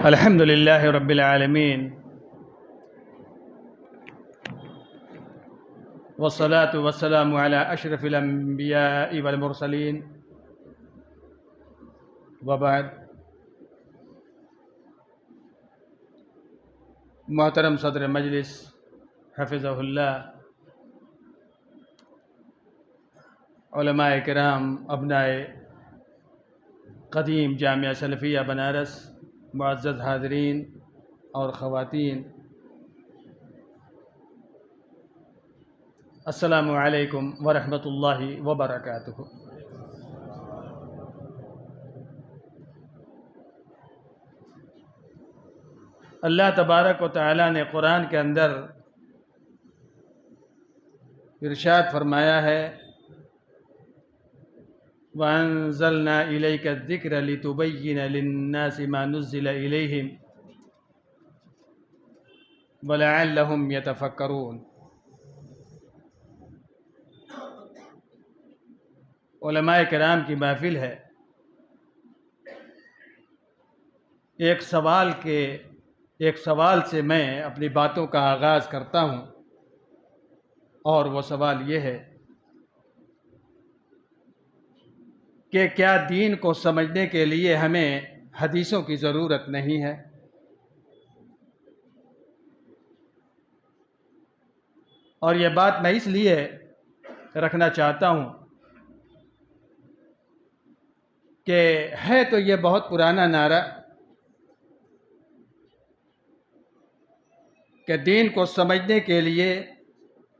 الحمد لله رب العالمين والصلاة والسلام على أشرف الأنبياء والمرسلين وبعد. محترم صدر مجلس حفظہ اللہ، علماء کرام، ابنائے قدیم جامعہ سلفیہ بنارس، معزز حاضرین اور خواتین، السلام علیکم ورحمۃ اللہ وبرکاتہ. اللہ تبارک و تعالی نے قرآن کے اندر ارشاد فرمایا ہے، وَأَنزَلْنَا إِلَيْكَ الذِّكْرَ لِتُبَيِّنَ لِلنَّاسِ مَا نُزِّلَ إِلَيْهِمْ وَلَعَلَّهُمْ يَتَفَكَّرُونَ. علماء کرام کی محفل ہے. ایک سوال سے میں اپنی باتوں کا آغاز کرتا ہوں، اور وہ سوال یہ ہے کہ کیا دین کو سمجھنے کے لیے ہمیں حدیثوں کی ضرورت نہیں ہے؟ اور یہ بات میں اس لیے رکھنا چاہتا ہوں کہ ہے تو یہ بہت پرانا نعرہ کہ دین کو سمجھنے کے لیے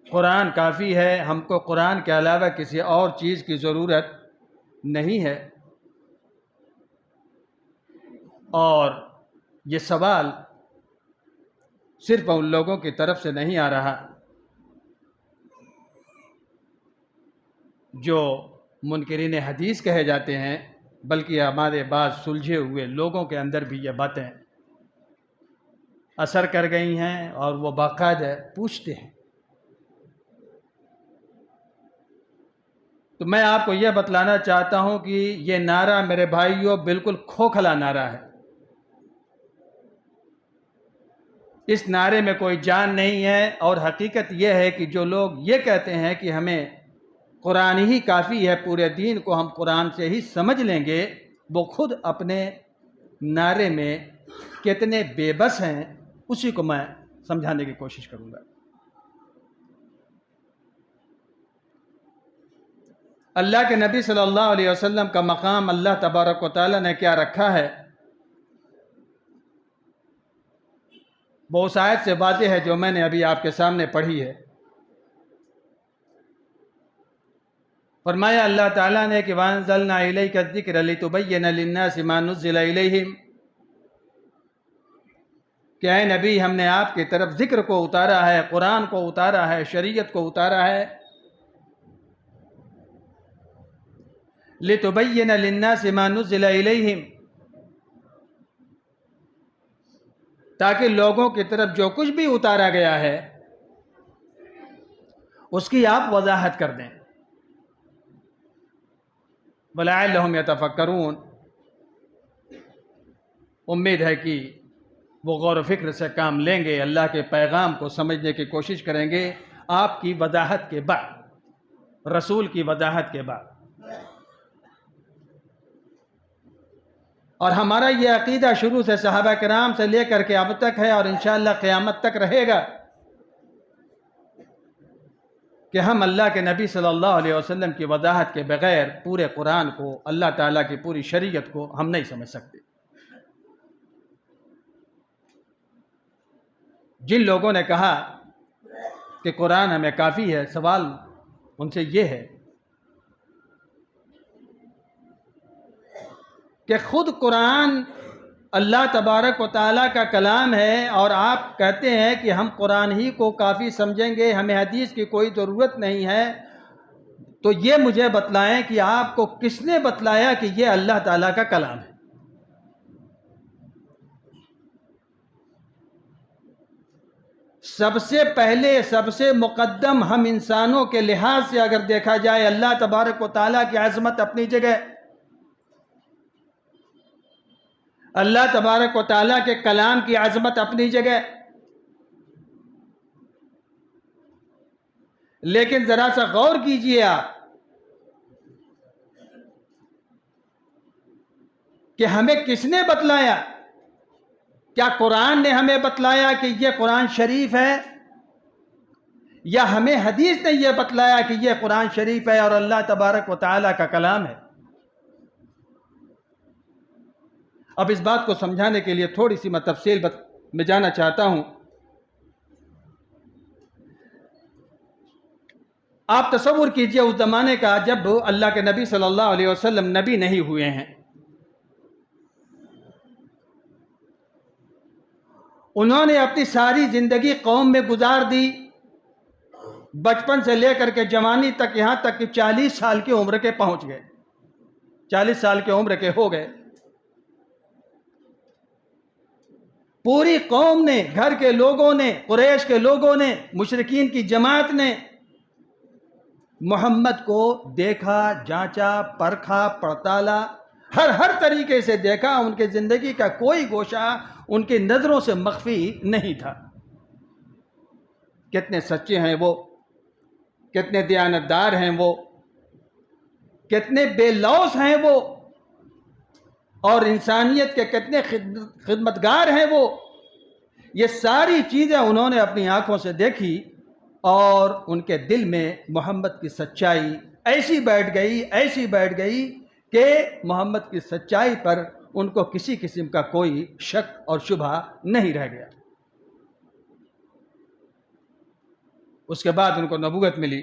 قرآن کافی ہے، ہم کو قرآن کے علاوہ کسی اور چیز کی ضرورت نہیں ہے. اور یہ سوال صرف ان لوگوں کی طرف سے نہیں آ رہا جو منکرین حدیث کہے جاتے ہیں، بلکہ ہمارے بعض سلجھے ہوئے لوگوں کے اندر بھی یہ باتیں اثر کر گئی ہیں، اور وہ باقاعدہ پوچھتے ہیں. تو میں آپ کو یہ بتلانا چاہتا ہوں کہ یہ نعرہ میرے بھائیوں بالکل کھوکھلا نعرہ ہے. اس نعرے میں کوئی جان نہیں ہے، اور حقیقت یہ ہے کہ جو لوگ یہ کہتے ہیں کہ ہمیں قرآن ہی کافی ہے، پورے دین کو ہم قرآن سے ہی سمجھ لیں گے، وہ خود اپنے نعرے میں کتنے بے بس ہیں اسی کو میں سمجھانے کی کوشش کروں گا. اللہ کے نبی صلی اللہ علیہ وسلم کا مقام اللہ تبارک و تعالی نے کیا رکھا ہے، وہ اس آیت سے واضح ہے جو میں نے ابھی آپ کے سامنے پڑھی ہے. فرمایا اللہ تعالیٰ نے کہ وَأَنزَلْنَا إِلَيْكَ الذِّكْرَ لِتُبَيِّنَ لِلنَّاسِ مَا نُزِّلَ إِلَيْهِمْ، کہ اے نبی ہم نے آپ کی طرف ذکر کو اتارا ہے، قرآن کو اتارا ہے، شریعت کو اتارا ہے، لِتُبَيِّنَ لِلنَّاسِ مَا نُزِّلَ إِلَيْهِمْ، تاکہ لوگوں کی طرف جو کچھ بھی اتارا گیا ہے اس کی آپ وضاحت کر دیں. وَلَعَلَّهُمْ يَتَفَكَّرُونَ، امید ہے کہ وہ غور و فکر سے کام لیں گے، اللہ کے پیغام کو سمجھنے کی کوشش کریں گے آپ کی وضاحت کے بعد، رسول کی وضاحت کے بعد. اور ہمارا یہ عقیدہ شروع سے صحابہ کرام سے لے کر کے اب تک ہے، اور انشاءاللہ قیامت تک رہے گا، کہ ہم اللہ کے نبی صلی اللہ علیہ وسلم کی وضاحت کے بغیر پورے قرآن کو، اللہ تعالیٰ کی پوری شریعت کو ہم نہیں سمجھ سکتے. جن لوگوں نے کہا کہ قرآن ہمیں کافی ہے، سوال ان سے یہ ہے کہ خود قرآن اللہ تبارک و تعالیٰ کا کلام ہے، اور آپ کہتے ہیں کہ ہم قرآن ہی کو کافی سمجھیں گے، ہمیں حدیث کی کوئی ضرورت نہیں ہے. تو یہ مجھے بتلائیں کہ آپ کو کس نے بتلایا کہ یہ اللہ تعالیٰ کا کلام ہے؟ سب سے پہلے، سب سے مقدم ہم انسانوں کے لحاظ سے اگر دیکھا جائے، اللہ تبارک و تعالیٰ کی عظمت اپنی جگہ، اللہ تبارک و تعالیٰ کے کلام کی عظمت اپنی جگہ، لیکن ذرا سا غور کیجئے آپ کہ ہمیں کس نے بتلایا؟ کیا قرآن نے ہمیں بتلایا کہ یہ قرآن شریف ہے، یا ہمیں حدیث نے یہ بتلایا کہ یہ قرآن شریف ہے اور اللہ تبارک و تعالیٰ کا کلام ہے؟ اب اس بات کو سمجھانے کے لیے تھوڑی سی میں تفصیل میں جانا چاہتا ہوں۔ آپ تصور کیجئے اس زمانے کا جب اللہ کے نبی صلی اللہ علیہ وسلم نبی نہیں ہوئے ہیں، انہوں نے اپنی ساری زندگی قوم میں گزار دی، بچپن سے لے کر کے جوانی تک، یہاں تک کہ 40 سال کی عمر کے پہنچ گئے، 40 سال کی عمر کے ہو گئے۔ پوری قوم نے، گھر کے لوگوں نے، قریش کے لوگوں نے، مشرکین کی جماعت نے محمد کو دیکھا، جانچا، پرکھا، پڑتالا، ہر طریقے سے دیکھا۔ ان کے زندگی کا کوئی گوشہ ان کی نظروں سے مخفی نہیں تھا۔ کتنے سچے ہیں وہ، کتنے دیانتدار ہیں وہ، کتنے بے لوث ہیں وہ، اور انسانیت کے کتنے خدمتگار ہیں وہ۔ یہ ساری چیزیں انہوں نے اپنی آنکھوں سے دیکھی، اور ان کے دل میں محمد کی سچائی ایسی بیٹھ گئی کہ محمد کی سچائی پر ان کو کسی قسم کا کوئی شک اور شبہ نہیں رہ گیا۔ اس کے بعد ان کو نبوت ملی،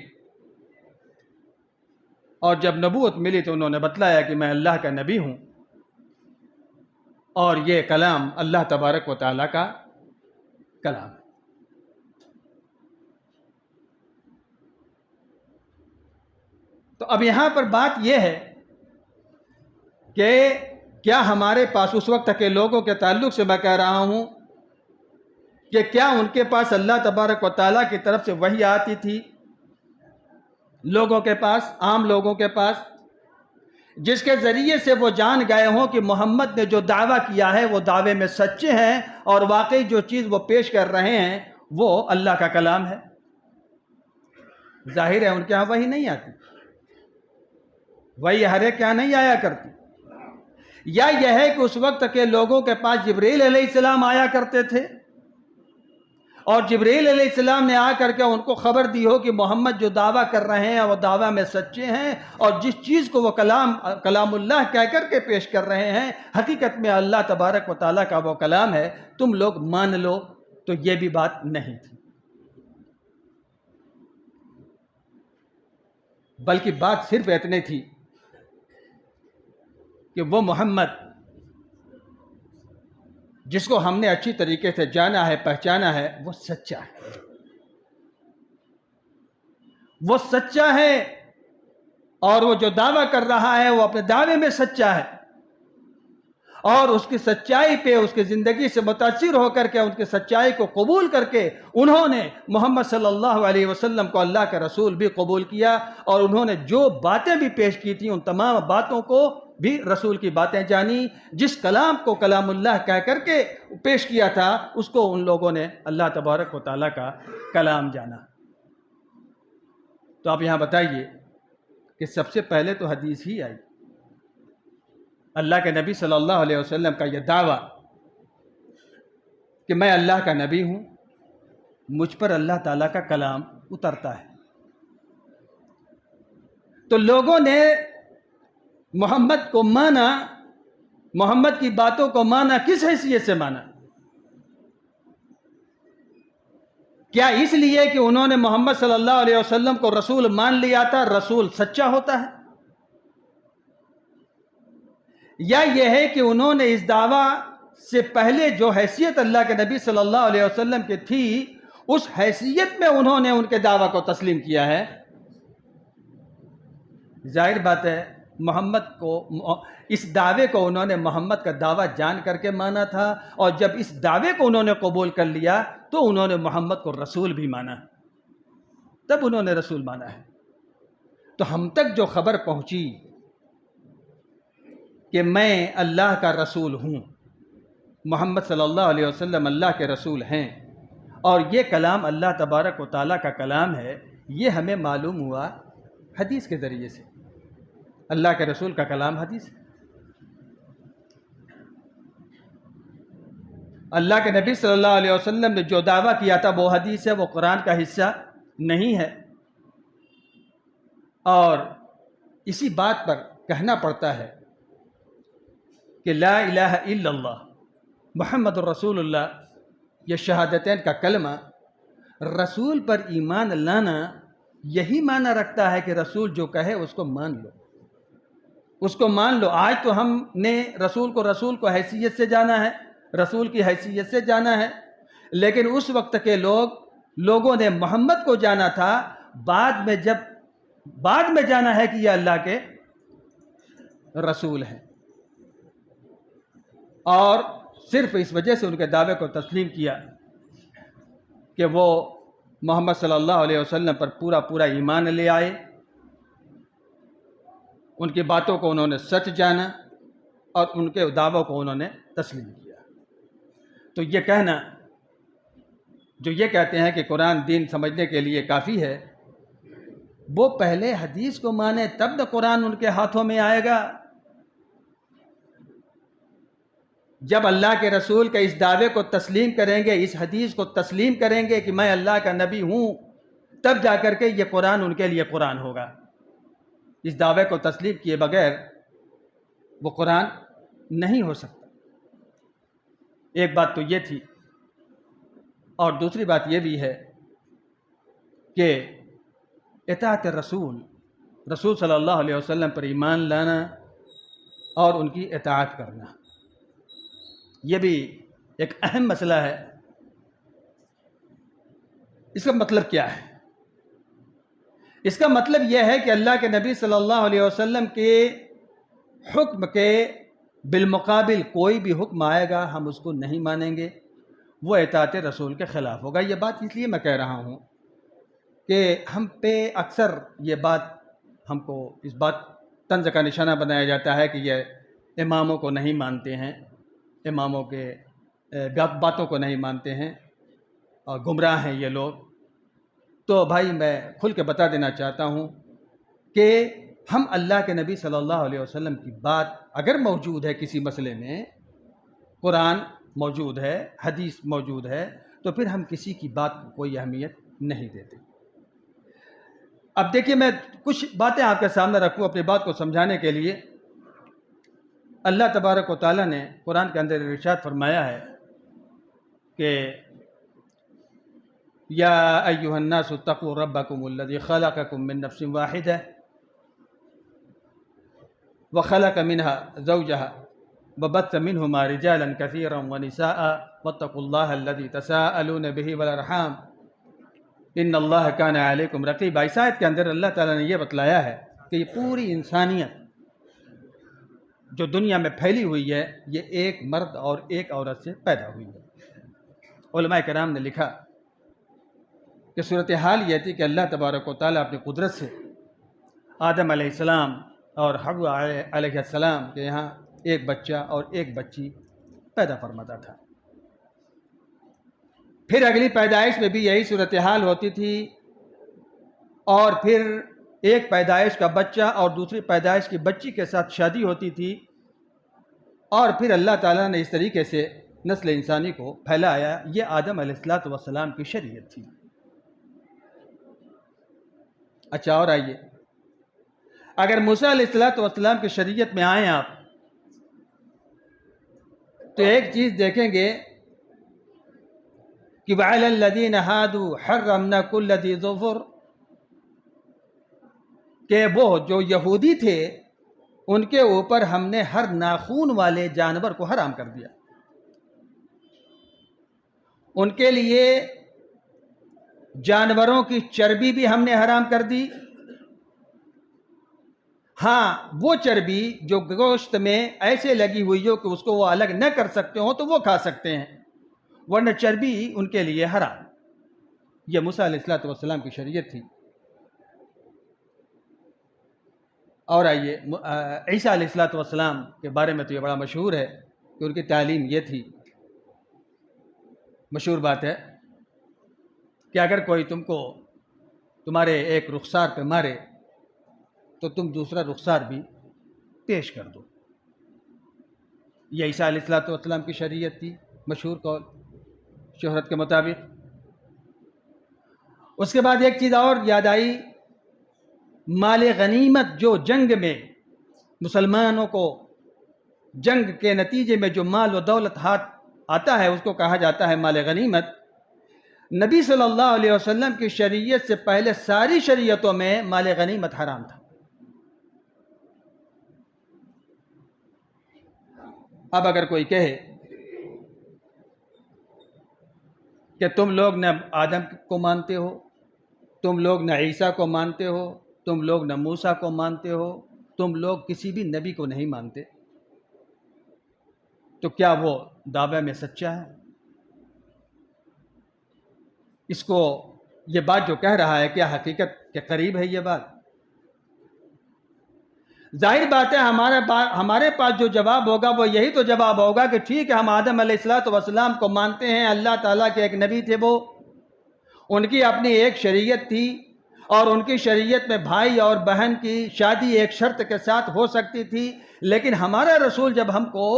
اور جب نبوت ملی تو انہوں نے بتلایا کہ میں اللہ کا نبی ہوں، اور یہ کلام اللہ تبارک و تعالیٰ کا کلام ہے۔ تو اب یہاں پر بات یہ ہے کہ کیا ہمارے پاس، اس وقت کے لوگوں کے تعلق سے میں کہہ رہا ہوں، کہ کیا ان کے پاس اللہ تبارک و تعالیٰ کی طرف سے وحی آتی تھی لوگوں کے پاس، عام لوگوں کے پاس، جس کے ذریعے سے وہ جان گئے ہوں کہ محمد نے جو دعویٰ کیا ہے وہ دعوے میں سچے ہیں، اور واقعی جو چیز وہ پیش کر رہے ہیں وہ اللہ کا کلام ہے؟ ظاہر ہے ان کے ہاں وحی نہیں آتی، وحی ہر ایک کے ہاں نہیں آیا کرتی۔ یا یہ ہے کہ اس وقت کے لوگوں کے پاس جبرائیل علیہ السلام آیا کرتے تھے، اور جبرائیل علیہ السلام نے آ کر کے ان کو خبر دی ہو کہ محمد جو دعویٰ کر رہے ہیں وہ دعویٰ میں سچے ہیں، اور جس چیز کو وہ کلام اللہ کہہ کر کے پیش کر رہے ہیں حقیقت میں اللہ تبارک و تعالیٰ کا وہ کلام ہے، تم لوگ مان لو۔ تو یہ بھی بات نہیں تھی، بلکہ بات صرف اتنی تھی کہ وہ محمد جس کو ہم نے اچھی طریقے سے جانا ہے، پہچانا ہے، وہ سچا ہے، وہ سچا ہے، اور وہ جو دعویٰ کر رہا ہے وہ اپنے دعوے میں سچا ہے، اور اس کی سچائی پہ، اس کی زندگی سے متاثر ہو کر کے، ان کی سچائی کو قبول کر کے انہوں نے محمد صلی اللہ علیہ وسلم کو اللہ کا رسول بھی قبول کیا، اور انہوں نے جو باتیں بھی پیش کی تھیں ان تمام باتوں کو بھی رسول کی باتیں جانی۔ جس کلام کو کلام اللہ کہہ کر کے پیش کیا تھا اس کو ان لوگوں نے اللہ تبارک و تعالیٰ کا کلام جانا۔ تو آپ یہاں بتائیے کہ سب سے پہلے تو حدیث ہی آئی، اللہ کے نبی صلی اللہ علیہ وسلم کا یہ دعویٰ کہ میں اللہ کا نبی ہوں، مجھ پر اللہ تعالیٰ کا کلام اترتا ہے۔ تو لوگوں نے محمد کو مانا، محمد کی باتوں کو مانا، کس حیثیت سے مانا؟ کیا اس لیے کہ انہوں نے محمد صلی اللہ علیہ وسلم کو رسول مان لیا تھا، رسول سچا ہوتا ہے؟ یا یہ ہے کہ انہوں نے اس دعویٰ سے پہلے جو حیثیت اللہ کے نبی صلی اللہ علیہ وسلم کی تھی اس حیثیت میں انہوں نے ان کے دعویٰ کو تسلیم کیا ہے؟ ظاہر بات ہے محمد کو، اس دعوے کو انہوں نے محمد کا دعویٰ جان کر کے مانا تھا، اور جب اس دعوے کو انہوں نے قبول کر لیا تو انہوں نے محمد کو رسول بھی مانا، تب انہوں نے رسول مانا ہے۔ تو ہم تک جو خبر پہنچی کہ میں اللہ کا رسول ہوں، محمد صلی اللہ علیہ وسلم اللہ کے رسول ہیں اور یہ کلام اللہ تبارک و تعالیٰ کا کلام ہے، یہ ہمیں معلوم ہوا حدیث کے ذریعے سے۔ اللہ کے رسول کا کلام حدیث ہے، اللہ کے نبی صلی اللہ علیہ وسلم نے جو دعویٰ کیا تھا وہ حدیث ہے، وہ قرآن کا حصہ نہیں ہے۔ اور اسی بات پر کہنا پڑتا ہے کہ لا الہ الا اللہ محمد الرسول اللہ، یہ شہادتین کا کلمہ، رسول پر ایمان لانا یہی معنی رکھتا ہے کہ رسول جو کہے اس کو مان لو، اس کو مان لو۔ آج تو ہم نے رسول کو حیثیت سے جانا ہے، رسول کی حیثیت سے جانا ہے، لیکن اس وقت کے لوگوں نے محمد کو جانا تھا، بعد میں جانا ہے کہ یہ اللہ کے رسول ہیں، اور صرف اس وجہ سے ان کے دعوے کو تسلیم کیا کہ وہ محمد صلی اللہ علیہ وسلم پر پورا ایمان لے آئے، ان کی باتوں کو انہوں نے سچ جانا اور ان کے دعووں کو انہوں نے تسلیم کیا۔ تو یہ کہنا، جو یہ کہتے ہیں کہ قرآن دین سمجھنے کے لیے کافی ہے، وہ پہلے حدیث کو مانے تب نہ قرآن ان کے ہاتھوں میں آئے گا۔ جب اللہ کے رسول کے اس دعوے کو تسلیم کریں گے، اس حدیث کو تسلیم کریں گے کہ میں اللہ کا نبی ہوں، تب جا کر کے یہ قرآن ان کے لیے قرآن ہوگا۔ اس دعوے کو تسلیم کیے بغیر وہ قرآن نہیں ہو سکتا۔ ایک بات تو یہ تھی، اور دوسری بات یہ بھی ہے کہ اطاعت رسول صلی اللہ علیہ وسلم پر ایمان لانا اور ان کی اطاعت کرنا، یہ بھی ایک اہم مسئلہ ہے۔ اس کا مطلب کیا ہے؟ اس کا مطلب یہ ہے کہ اللہ کے نبی صلی اللہ علیہ وسلم کے حکم کے بالمقابل کوئی بھی حکم آئے گا ہم اس کو نہیں مانیں گے، وہ اطاعت رسول کے خلاف ہوگا۔ یہ بات اس لیے میں کہہ رہا ہوں کہ ہم پہ اکثر یہ بات، ہم کو اس بات طنز کا نشانہ بنایا جاتا ہے کہ یہ اماموں کو نہیں مانتے ہیں، اماموں کے باتوں کو نہیں مانتے ہیں اور گمراہ ہیں یہ لوگ۔ تو بھائی میں کھل کے بتا دینا چاہتا ہوں کہ ہم اللہ کے نبی صلی اللہ علیہ وسلم کی بات اگر موجود ہے کسی مسئلے میں، قرآن موجود ہے، حدیث موجود ہے، تو پھر ہم کسی کی بات کو کوئی اہمیت نہیں دیتے۔ اب دیکھیے، میں کچھ باتیں آپ کے سامنے رکھوں اپنی بات کو سمجھانے کے لیے۔ اللہ تبارک و تعالیٰ نے قرآن کے اندر ارشاد فرمایا ہے کہ یا ایھا الناس اتقوا ربکم الذی خلقکم من نفس واحدہ وخلق منها زوجها وبث منهما رجالا كثيرا ونساء واتقوا الله الذي تساءلون به والارحام ان اللہ کان علیکم رقیبا۔ اس آیت کے اندر اللہ تعالیٰ نے یہ بتلایا ہے کہ یہ پوری انسانیت جو دنیا میں پھیلی ہوئی ہے، یہ ایک مرد اور ایک عورت سے پیدا ہوئی ہے۔ علماء کرام نے لکھا کہ صورتحال یہ تھی کہ اللہ تبارک و تعالیٰ اپنی قدرت سے آدم علیہ السلام اور حوا علیہ السلام کے یہاں ایک بچہ اور ایک بچی پیدا فرماتا تھا۔ پھر اگلی پیدائش میں بھی یہی صورتحال ہوتی تھی، اور پھر ایک پیدائش کا بچہ اور دوسری پیدائش کی بچی کے ساتھ شادی ہوتی تھی، اور پھر اللہ تعالیٰ نے اس طریقے سے نسل انسانی کو پھیلایا۔ یہ آدم علیہ السلام کی شریعت تھی۔ اچھا، اور آئیے، اگر موسیٰ علیہ السلام کی شریعت میں آئیں آپ تو ایک چیز دیکھیں گے کہ وَعَلَى الَّذِينَ هَادُوا حَرَّمْنَا كُلَّ ذِي ظُفُرٍ، کہ وہ جو یہودی تھے ان کے اوپر ہم نے ہر ناخون والے جانور کو حرام کر دیا، ان کے لیے جانوروں کی چربی بھی ہم نے حرام کر دی۔ ہاں، وہ چربی جو گوشت میں ایسے لگی ہوئی ہو کہ اس کو وہ الگ نہ کر سکتے ہوں تو وہ کھا سکتے ہیں، ورنہ چربی ان کے لیے حرام۔ یہ موسیٰ علیہ السلام کی شریعت تھی۔ اور آئیے، عیسیٰ علیہ السلام کے بارے میں تو یہ بڑا مشہور ہے کہ ان کی تعلیم یہ تھی مشہور بات ہے کہ اگر کوئی تم کو تمہارے ایک رخسار پہ مارے تو تم دوسرا رخسار بھی پیش کر دو. یہ عیسیٰ علیہ السلام کی شریعت تھی، مشہور قول شہرت کے مطابق. اس کے بعد ایک چیز اور یاد آئی، مال غنیمت جو جنگ میں مسلمانوں کو جنگ کے نتیجے میں جو مال و دولت ہاتھ آتا ہے اس کو کہا جاتا ہے مال غنیمت. نبی صلی اللہ علیہ وسلم کی شریعت سے پہلے ساری شریعتوں میں مال غنیمت حرام تھا. اب اگر کوئی کہے کہ تم لوگ نہ آدم کو مانتے ہو، تم لوگ نہ عیسیٰ کو مانتے ہو، تم لوگ نہ موسیٰ کو مانتے ہو، تم لوگ کسی بھی نبی کو نہیں مانتے، تو کیا وہ دعوے میں سچا ہے؟ اس کو یہ بات جو کہہ رہا ہے کیا حقیقت کے قریب ہے یہ بات؟ ظاہر بات ہے ہمارے پاس جو جواب ہوگا وہ یہی تو جواب ہوگا کہ ٹھیک ہے ہم آدم علیہ السلام کو مانتے ہیں، اللہ تعالیٰ کے ایک نبی تھے، وہ ان کی اپنی ایک شریعت تھی اور ان کی شریعت میں بھائی اور بہن کی شادی ایک شرط کے ساتھ ہو سکتی تھی. لیکن ہمارا رسول جب ہم کو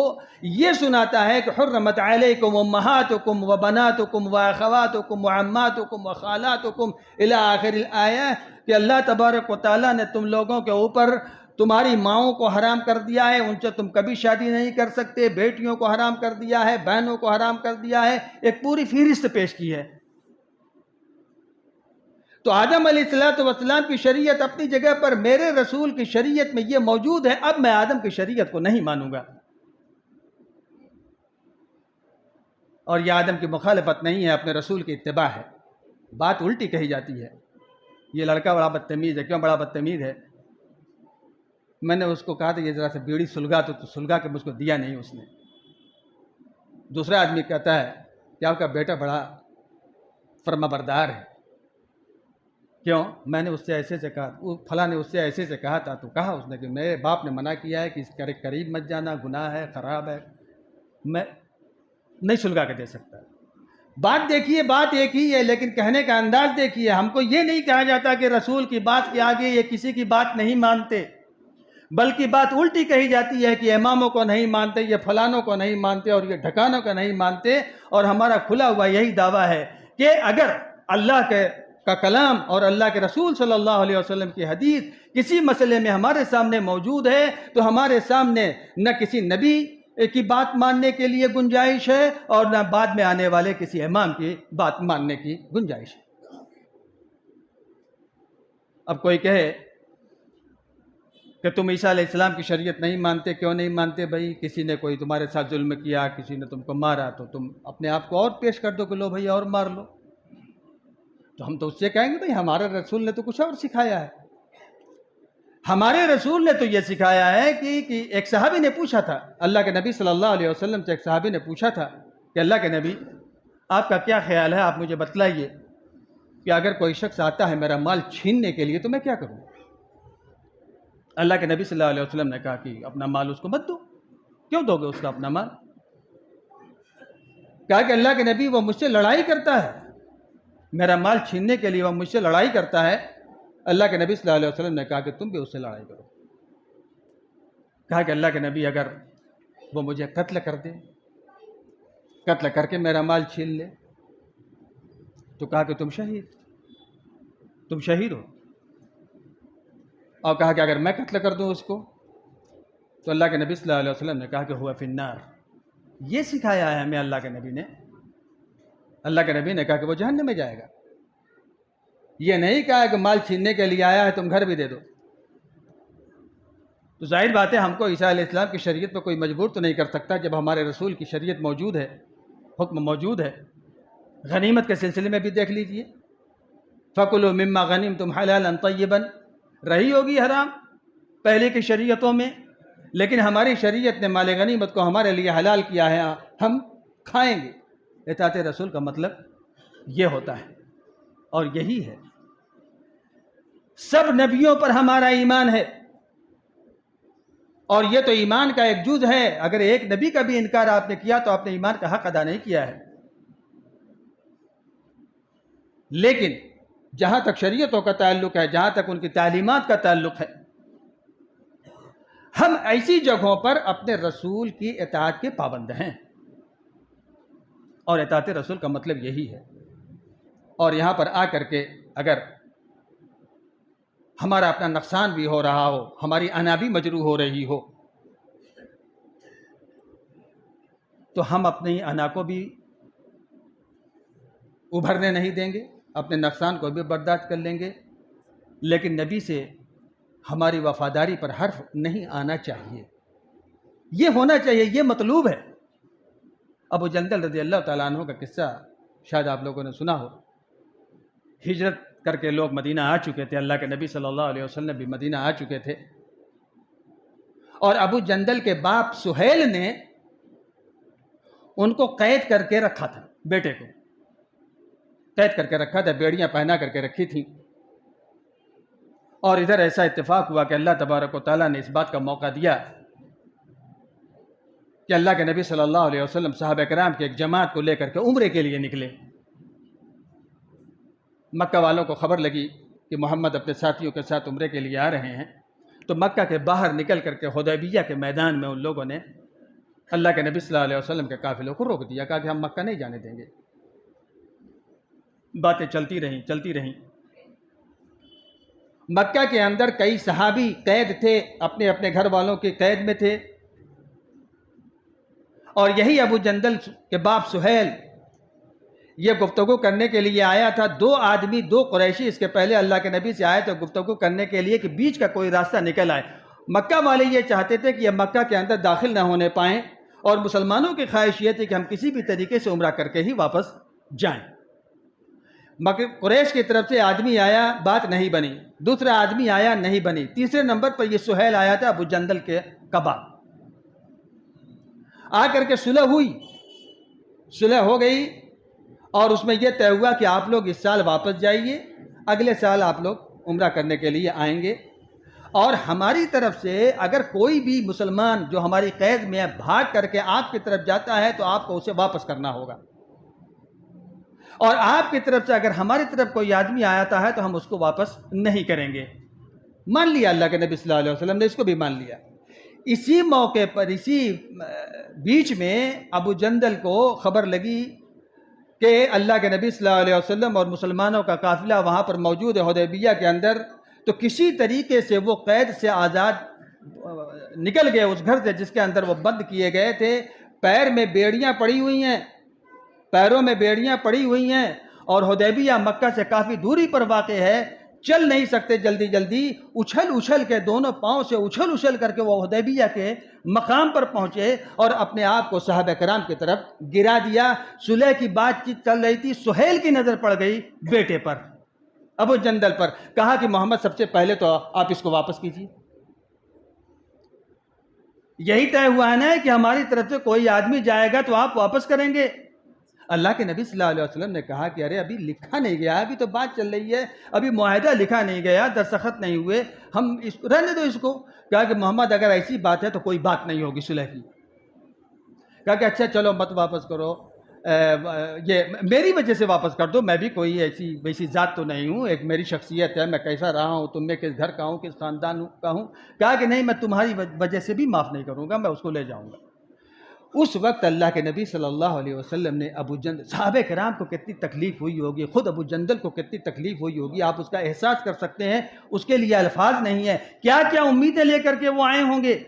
یہ سناتا ہے کہ حرمت علیکم امہاتکم و بناتکم و اخواتکم و عماتکم و خالاتکم الی آخر الآیہ، کہ اللہ تبارک و تعالیٰ نے تم لوگوں کے اوپر تمہاری ماؤں کو حرام کر دیا ہے، ان سے تم کبھی شادی نہیں کر سکتے، بیٹیوں کو حرام کر دیا ہے، بہنوں کو حرام کر دیا ہے، ایک پوری فہرست پیش کی ہے. تو آدم علیہ السلام کی شریعت اپنی جگہ پر، میرے رسول کی شریعت میں یہ موجود ہے، اب میں آدم کی شریعت کو نہیں مانوں گا. اور یہ آدم کی مخالفت نہیں ہے، اپنے رسول کی اتباع ہے. بات الٹی کہی جاتی ہے، یہ لڑکا بڑا بدتمیز ہے. کیوں بڑا بدتمیز ہے؟ میں نے اس کو کہا تھا یہ ذرا سے بیڑی سلگا تو سلگا کے مجھ کو دیا نہیں اس نے. دوسرا آدمی کہتا ہے کہ آپ کا بیٹا بڑا فرما بردار ہے. کیوں؟ میں نے اس سے ایسے سے کہا، فلاں نے اس سے ایسے سے کہا تھا، تو کہا اس نے کہ میرے باپ نے منع کیا ہے کہ اس کے قریب مت جانا، گناہ ہے، خراب ہے، میں نہیں سلگا کے دے سکتا. بات دیکھیے، بات ایک ہی ہے لیکن کہنے کا انداز دیکھیے. ہم کو یہ نہیں کہا جاتا کہ رسول کی بات کے آگے یہ کسی کی بات نہیں مانتے، بلکہ بات الٹی کہی جاتی ہے کہ اماموں کو نہیں مانتے، یہ فلانوں کو نہیں مانتے اور یہ ڈھکانوں کو نہیں مانتے. اور ہمارا کھلا ہوا یہی دعویٰ ہے کہ اگر اللہ کا کلام اور اللہ کے رسول صلی اللہ علیہ وسلم کی حدیث کسی مسئلے میں ہمارے سامنے موجود ہے تو ہمارے سامنے نہ کسی نبی کی بات ماننے کے لیے گنجائش ہے اور نہ بعد میں آنے والے کسی امام کی بات ماننے کی گنجائش ہے. اب کوئی کہے کہ تم عیسیٰ علیہ السلام کی شریعت نہیں مانتے، کیوں نہیں مانتے بھائی؟ کسی نے کوئی تمہارے ساتھ ظلم کیا، کسی نے تم کو مارا تو تم اپنے آپ کو اور پیش کر دو کہ لو بھائی اور مار لو. تو ہم تو اس سے کہیں گے بھائی ہمارے رسول نے تو کچھ اور سکھایا ہے. ہمارے رسول نے تو یہ سکھایا ہے کہ ایک صحابی نے پوچھا تھا اللہ کے نبی صلی اللہ علیہ وسلم سے، ایک صحابی نے پوچھا تھا کہ اللہ کے نبی آپ کا کیا خیال ہے، آپ مجھے بتلائیے کہ اگر کوئی شخص آتا ہے میرا مال چھیننے کے لیے تو میں کیا کروں؟ اللہ کے نبی صلی اللہ علیہ وسلم نے کہا کہ اپنا مال اس کو مت دو. کیوں دو گے اس کا اپنا مال؟ کہا کہ اللہ کے نبی وہ مجھ سے لڑائی کرتا ہے، میرا مال چھیننے کے لیے وہ مجھ سے لڑائی کرتا ہے. اللہ کے نبی صلی اللہ علیہ وسلم نے کہا کہ تم بھی اس سے لڑائی کرو. کہا کہ اللہ کے نبی اگر وہ مجھے قتل کر دے، قتل کر کے میرا مال چھین لے، تو کہا کہ تم شہید ہو. اور کہا کہ اگر میں قتل کر دوں اس کو، تو اللہ کے نبی صلی اللہ علیہ وسلم نے کہا کہ ہوا فی النار. یہ سکھایا ہے ہمیں اللہ کے نبی نے. اللہ کے نبی نے کہا کہ وہ جہنم میں جائے گا. یہ نہیں کہا کہ مال چھیننے کے لیے آیا ہے تم گھر بھی دے دو. تو ظاہر بات ہے ہم کو عیسیٰ علیہ السلام کی شریعت پہ کوئی مجبور تو نہیں کر سکتا جب ہمارے رسول کی شریعت موجود ہے، حکم موجود ہے. غنیمت کے سلسلے میں بھی دیکھ لیجئے، فَكُلُوا مِمَّا غَنِمْتُمْ حَلَالًا طَيِّبًا رہی ہوگی حرام پہلے کی شریعتوں میں، لیکن ہماری شریعت نے مال غنیمت کو ہمارے لیے حلال کیا ہے، ہم کھائیں گے. اطاعت رسول کا مطلب یہ ہوتا ہے اور یہی ہے. سب نبیوں پر ہمارا ایمان ہے اور یہ تو ایمان کا ایک جز ہے. اگر ایک نبی کا بھی انکار آپ نے کیا تو آپ نے ایمان کا حق ادا نہیں کیا ہے. لیکن جہاں تک شریعتوں کا تعلق ہے، جہاں تک ان کی تعلیمات کا تعلق ہے، ہم ایسی جگہوں پر اپنے رسول کی اطاعت کے پابند ہیں، اور اطاعت رسول کا مطلب یہی ہے۔ اور یہاں پر آ کر کے اگر ہمارا اپنا نقصان بھی ہو رہا ہو، ہماری انا بھی مجروح ہو رہی ہو، تو ہم اپنی انا کو بھی ابھرنے نہیں دیں گے، اپنے نقصان کو بھی برداشت کر لیں گے، لیکن نبی سے ہماری وفاداری پر حرف نہیں آنا چاہیے۔ یہ ہونا چاہیے، یہ مطلوب ہے۔ ابو جندل رضی اللہ تعالیٰ عنہ کا قصہ شاید آپ لوگوں نے سنا ہو۔ ہجرت کر کے لوگ مدینہ آ چکے تھے، اللہ کے نبی صلی اللہ علیہ وسلم بھی مدینہ آ چکے تھے، اور ابو جندل کے باپ سہیل نے ان کو قید کر کے رکھا تھا، بیٹے کو قید کر کے رکھا تھا، بیڑیاں پہنا کر کے رکھی تھیں۔ اور ادھر ایسا اتفاق ہوا کہ اللہ تبارک و تعالیٰ نے اس بات کا موقع دیا کہ اللہ کے نبی صلی اللہ علیہ وسلم صحابہ کرام کی ایک جماعت کو لے کر کے عمرے کے لیے نکلے۔ مکہ والوں کو خبر لگی کہ محمد اپنے ساتھیوں کے ساتھ عمرے کے لیے آ رہے ہیں، تو مکہ کے باہر نکل کر کے حدیبیہ کے میدان میں ان لوگوں نے اللہ کے نبی صلی اللہ علیہ وسلم کے قافلے کو روک دیا، کہا کہ ہم مکہ نہیں جانے دیں گے۔ باتیں چلتی رہیں۔ مکہ کے اندر کئی صحابی قید تھے، اپنے اپنے گھر والوں کے قید میں تھے، اور یہی ابو جندل کے باپ سہیل یہ گفتگو کرنے کے لیے آیا تھا۔ دو آدمی، دو قریشی اس کے پہلے اللہ کے نبی سے آئے تھے گفتگو کرنے کے لیے کہ بیچ کا کوئی راستہ نکل آئے۔ مکہ والے یہ چاہتے تھے کہ یہ مکہ کے اندر داخل نہ ہونے پائیں، اور مسلمانوں کی خواہش یہ تھی کہ ہم کسی بھی طریقے سے عمرہ کر کے ہی واپس جائیں۔ مگر قریش کی طرف سے آدمی آیا، بات نہیں بنی، دوسرا آدمی آیا، نہیں بنی، تیسرے نمبر پر یہ سہیل آیا تھا ابو جندل کے قبا۔ آ کر کے صلح ہو گئی، اور اس میں یہ طے ہوا کہ آپ لوگ اس سال واپس جائیے، اگلے سال آپ لوگ عمرہ کرنے کے لیے آئیں گے، اور ہماری طرف سے اگر کوئی بھی مسلمان جو ہماری قید میں بھاگ کر کے آپ کی طرف جاتا ہے تو آپ کو اسے واپس کرنا ہوگا، اور آپ کی طرف سے اگر ہماری طرف کوئی آدمی آتا ہے تو ہم اس کو واپس نہیں کریں گے۔ مان لیا اللہ کے نبی صلی اللہ علیہ وسلم نے، اس کو بھی مان لیا۔ اسی موقع پر، اسی بیچ میں ابو جندل کو خبر لگی کہ اللہ کے نبی صلی اللہ علیہ وسلم اور مسلمانوں کا قافلہ وہاں پر موجود ہے حدیبیہ کے اندر، تو کسی طریقے سے وہ قید سے آزاد نکل گئے اس گھر سے جس کے اندر وہ بند کیے گئے تھے۔ پیر میں بیڑیاں پڑی ہوئی ہیں، پیروں میں بیڑیاں پڑی ہوئی ہیں، اور حدیبیہ مکہ سے کافی دوری پر واقع ہے، چل نہیں سکتے جلدی جلدی، اچھل کے دونوں پاؤں سے اچھل کر کے وہ حدیبیہ کے مقام پر پہنچے اور اپنے آپ کو صحابہ کرام کی طرف گرا دیا۔ صلح کی بات چیت چل رہی تھی، سہیل کی نظر پڑ گئی بیٹے پر، ابو جندل پر، کہا کہ محمد سب سے پہلے تو آپ اس کو واپس کیجیے۔ یہی طے ہوا ہے نا کہ ہماری طرف سے کوئی آدمی جائے گا تو آپ واپس کریں گے۔ اللہ کے نبی صلی اللہ علیہ وسلم نے کہا کہ ارے ابھی لکھا نہیں گیا، ابھی تو بات چل رہی ہے، ابھی معاہدہ لکھا نہیں گیا، دستخط نہیں ہوئے، ہم رہنے دو اس کو۔ کہا کہ محمد اگر ایسی بات ہے تو کوئی بات نہیں ہوگی صلح کی۔ کہا کہ اچھا چلو مت واپس کرو، یہ میری وجہ سے واپس کر دو، میں بھی کوئی ویسی ذات تو نہیں ہوں، ایک میری شخصیت ہے، میں کیسا رہا ہوں، تم میں کس گھر کا ہوں، کس خاندان کا ہوں۔ کہا کہ نہیں، میں تمہاری وجہ سے بھی معاف نہیں کروں گا، میں اس کو لے جاؤں گا۔ اس وقت اللہ کے نبی صلی اللہ علیہ وسلم نے ابو جندل، صحابہ کرام کو کتنی تکلیف ہوئی ہوگی، خود ابو جندل کو کتنی تکلیف ہوئی ہوگی، آپ اس کا احساس کر سکتے ہیں، اس کے لیے الفاظ نہیں ہے۔ کیا کیا امیدیں لے کر کے وہ آئے ہوں گے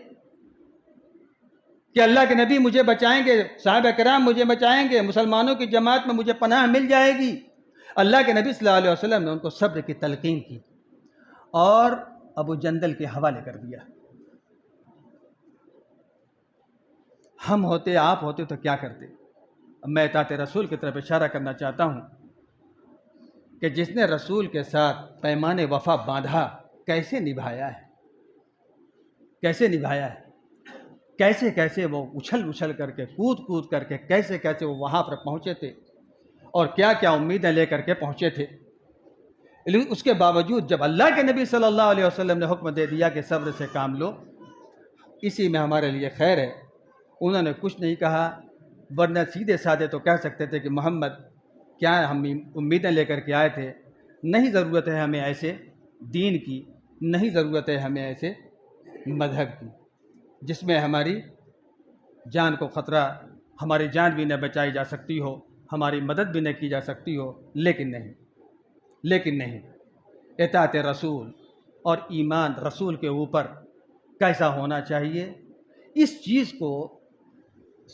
کہ اللہ کے نبی مجھے بچائیں گے، صحابہ کرام مجھے بچائیں گے، مسلمانوں کی جماعت میں مجھے پناہ مل جائے گی۔ اللہ کے نبی صلی اللہ علیہ وسلم نے ان کو صبر کی تلقین کی اور ابو جندل کے حوالے کر دیا۔ ہم ہوتے، آپ ہوتے تو کیا کرتے؟ میں اطاعت رسول کی طرف اشارہ کرنا چاہتا ہوں کہ جس نے رسول کے ساتھ پیمان وفا باندھا، کیسے نبھایا ہے، کیسے وہ اچھل کر کے، کود کر کے، کیسے وہ وہاں پر پہنچے تھے، اور کیا کیا امیدیں لے کر کے پہنچے تھے۔ لیکن اس کے باوجود جب اللہ کے نبی صلی اللہ علیہ وسلم نے حکم دے دیا کہ صبر سے کام لو، اسی میں ہمارے لیے خیر ہے، انہوں نے کچھ نہیں کہا، ورنہ سیدھے سادے تو کہہ سکتے تھے کہ محمد کیا ہم امیدیں لے کر کے آئے تھے؟ نہیں ضرورت ہے ہمیں ایسے دین کی، نہیں ضرورت ہے ہمیں ایسے مذہب کی جس میں ہماری جان کو خطرہ، ہماری جان بھی نہ بچائی جا سکتی ہو، ہماری مدد بھی نہ کی جا سکتی ہو۔ لیکن نہیں، اطاعت رسول اور ایمان رسول کے اوپر کیسا ہونا چاہیے، اس چیز کو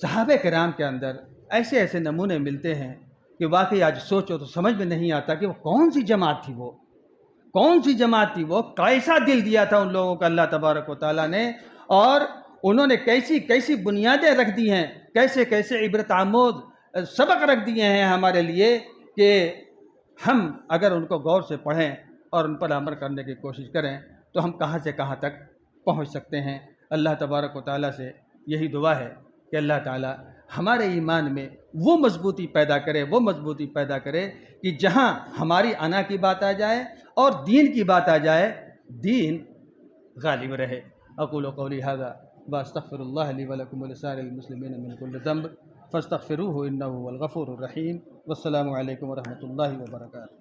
صحابہ کرام کے اندر ایسے ایسے نمونے ملتے ہیں کہ واقعی آج سوچو تو سمجھ میں نہیں آتا کہ وہ کون سی جماعت تھی، وہ کیسا دل دیا تھا ان لوگوں کا اللہ تبارک و تعالیٰ نے، اور انہوں نے کیسی کیسی بنیادیں رکھ دی ہیں، کیسے کیسے عبرت آموز سبق رکھ دیے ہیں ہمارے لیے کہ ہم اگر ان کو غور سے پڑھیں اور ان پر عمل کرنے کی کوشش کریں تو ہم کہاں سے کہاں تک پہنچ سکتے ہیں۔ اللہ تبارک و تعالیٰ سے یہی دعا ہے کہ اللہ تعالیٰ ہمارے ایمان میں وہ مضبوطی پیدا کرے کہ جہاں ہماری انا کی بات آ جائے اور دین کی بات آ جائے، دین غالب رہے۔ اقول قولی ھذا واستغفر اللہ لی ولکم ولسائر المسلمین من کل ذنب فاستغفروہ انہ هو الغفور الرحیم۔ والسلام علیکم ورحمۃ اللہ وبرکاتہ۔